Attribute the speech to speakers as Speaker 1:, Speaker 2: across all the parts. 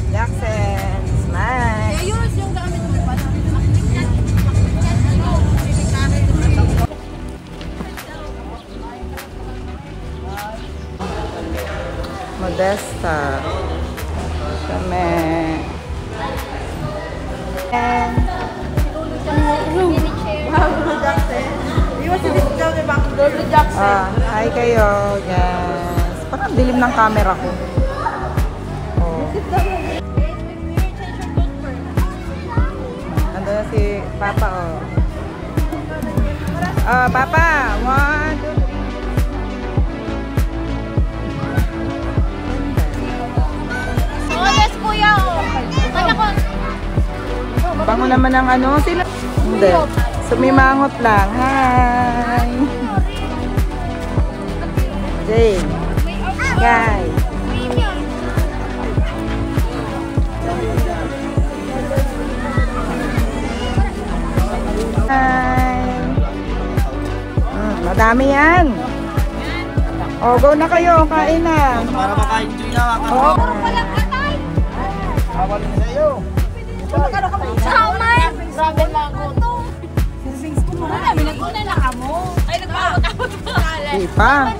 Speaker 1: Jackson, smile.
Speaker 2: Yours yung gamit mo ba?
Speaker 1: Modesta. Kami. And hi kayo. Yes. Parang dilim ng camera ko. Oh. Ando na si Papa, oh. Papa. 1, 2, 3.
Speaker 2: Oh, yes, kuya. Kaya ko.
Speaker 1: Bango naman ng ano. Sila. Hindi. Sumimangot lang. Hi. Jay. Guys. Hi. Madami yan. O, go na kayo. Kain na.
Speaker 3: Para maka-enjoy na ako.
Speaker 1: Oo.
Speaker 2: Walang katay.
Speaker 3: Bawal na sa'yo.
Speaker 2: Saman. Grabe lang ako. Wala, may naguna na ka mo. Ay, nagpapakapot mo.
Speaker 1: Di pa.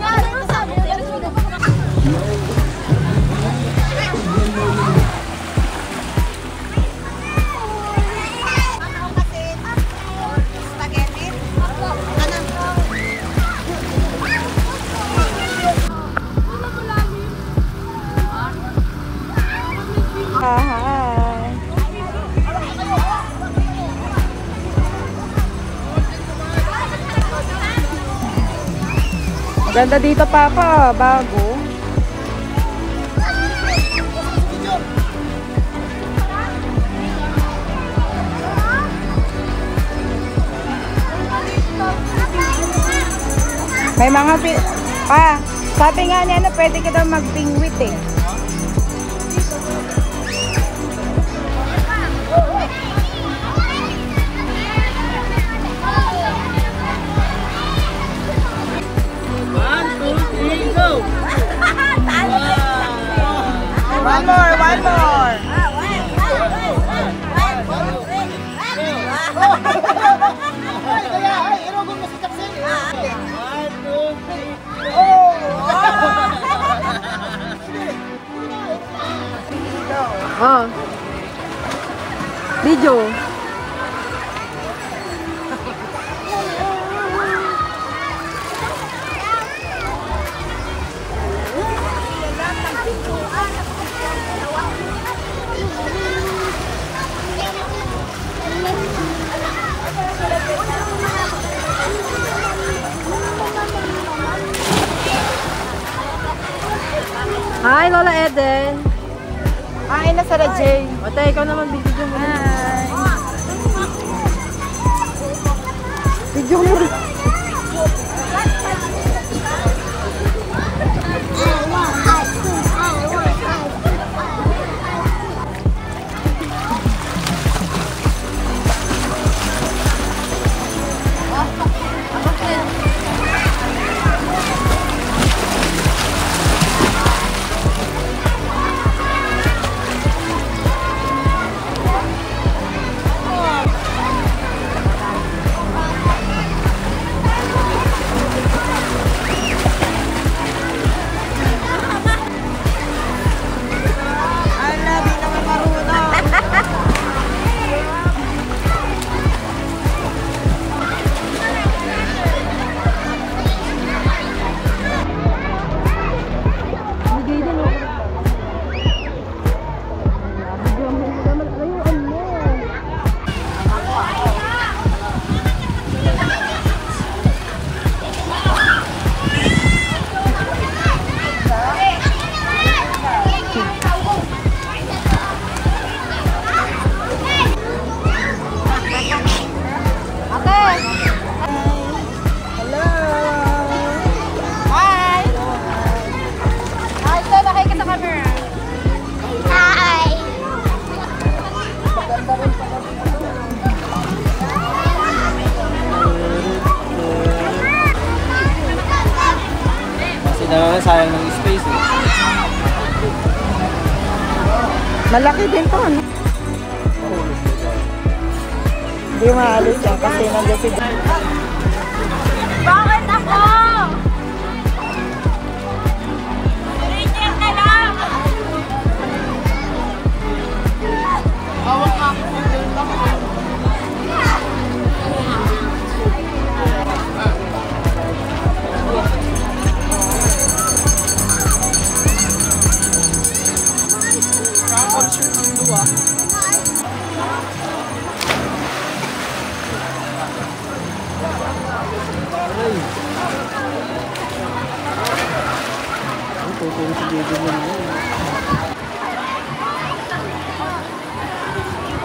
Speaker 1: Hi. Maganda dito, Papa. Bago. May mga sabi nga niya na pwede ka daw mag-pingwit eh. One more, one more. Video.
Speaker 2: Hi, Lola Eden.
Speaker 1: Ay, nasa na Jay.
Speaker 2: Ate, ikaw naman video mo.
Speaker 1: Hi. Video mo. Malaki din to, ano? Hindi maalis yan kasi nandiyan si...
Speaker 2: Bakit ako? Ranger na lang!
Speaker 3: Hawak ka.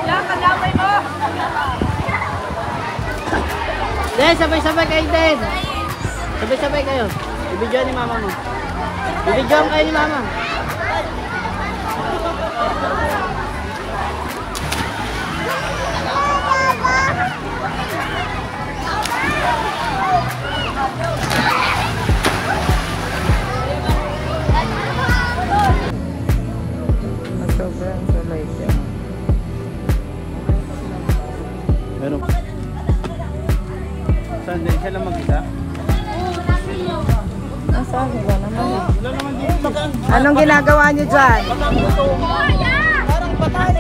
Speaker 2: Lang, kadamay mo!
Speaker 4: Then, sabay-sabay kayo din. Sabay-sabay kayo. Ibidyoan ni mama mo. Ibidyoan kayo ni mama.
Speaker 1: Sobrang salay siya.
Speaker 3: Pero, saan din? Siya lang mag-isa?
Speaker 1: Nasaan ba naman?
Speaker 3: Wala naman dito.
Speaker 1: Anong ginagawa niyo dyan?
Speaker 3: Parang patay.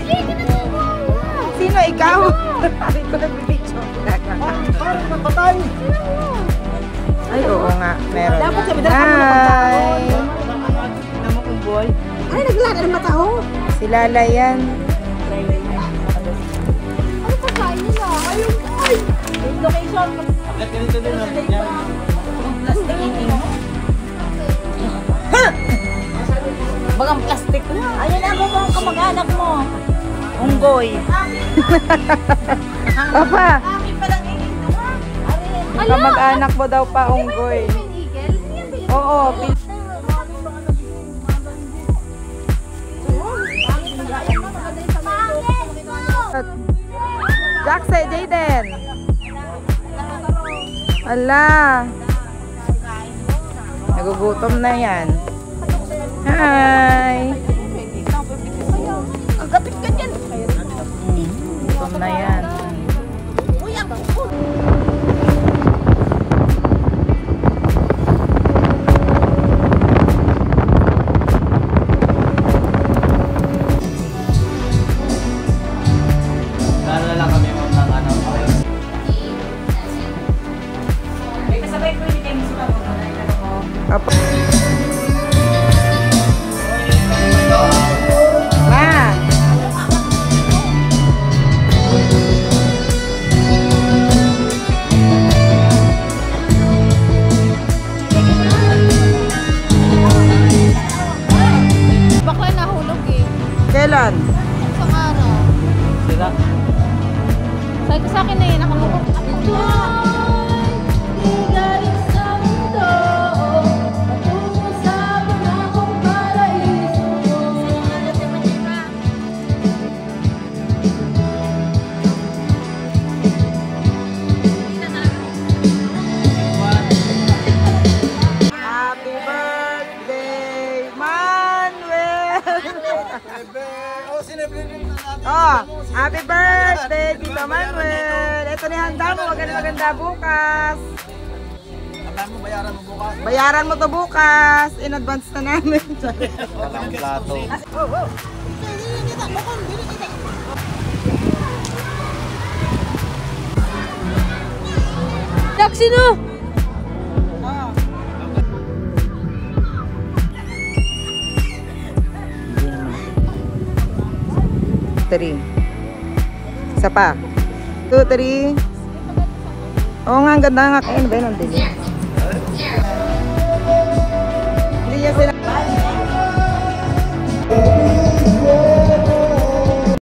Speaker 1: Sino ikaw? Parang ko nag-video.
Speaker 3: Parang patay.
Speaker 1: Ay, oo nga. Meron.
Speaker 2: Dapat sabi,
Speaker 1: Hi!
Speaker 3: Tingnan mo kung boy.
Speaker 2: Ay, naglala ng mata ko!
Speaker 1: Si Lala yan.
Speaker 2: Ano pa kain nila? Ayun! Ay! Location!
Speaker 3: Agad ganito din. Yan.
Speaker 2: Plastic eating. Bagang plastic na. Ayan na mo mga kamag-anak mo. Unggoy.
Speaker 1: Papa,
Speaker 2: Akin palang ito ha.
Speaker 1: kamag-anak mo daw pa, unggoy. Oo, Jackse, Jayden. Ala. Nagugutom na yan. Hi.
Speaker 2: Ang gapit ka dyan.
Speaker 1: Gutom na yan.
Speaker 2: Uy, ang
Speaker 3: Naalala kami mo ng ano.
Speaker 1: Apa? Ma.
Speaker 2: bakla nahulog eh.
Speaker 1: Kailan?
Speaker 2: Isang araw.
Speaker 3: Sila.
Speaker 2: Sabi ko sa akin eh, nakamukha. Galing sa mundo, patungo sa pangakong paraiso.
Speaker 1: Happy birthday, Manuel!
Speaker 3: Oh, sinabi din natin.
Speaker 1: Oh, happy birthday, Tito Manuel! Ito ni handa mo, maganda bukas.
Speaker 3: Alam mo, bayaran mo bukas.
Speaker 1: Bayaran mo to bukas. In advance na namin.
Speaker 3: Walang plato.
Speaker 2: Taxi no!
Speaker 1: Three. Isa pa. 2, 3. Oo nga, ang ganda nga. Ayun ba yun ang dilim?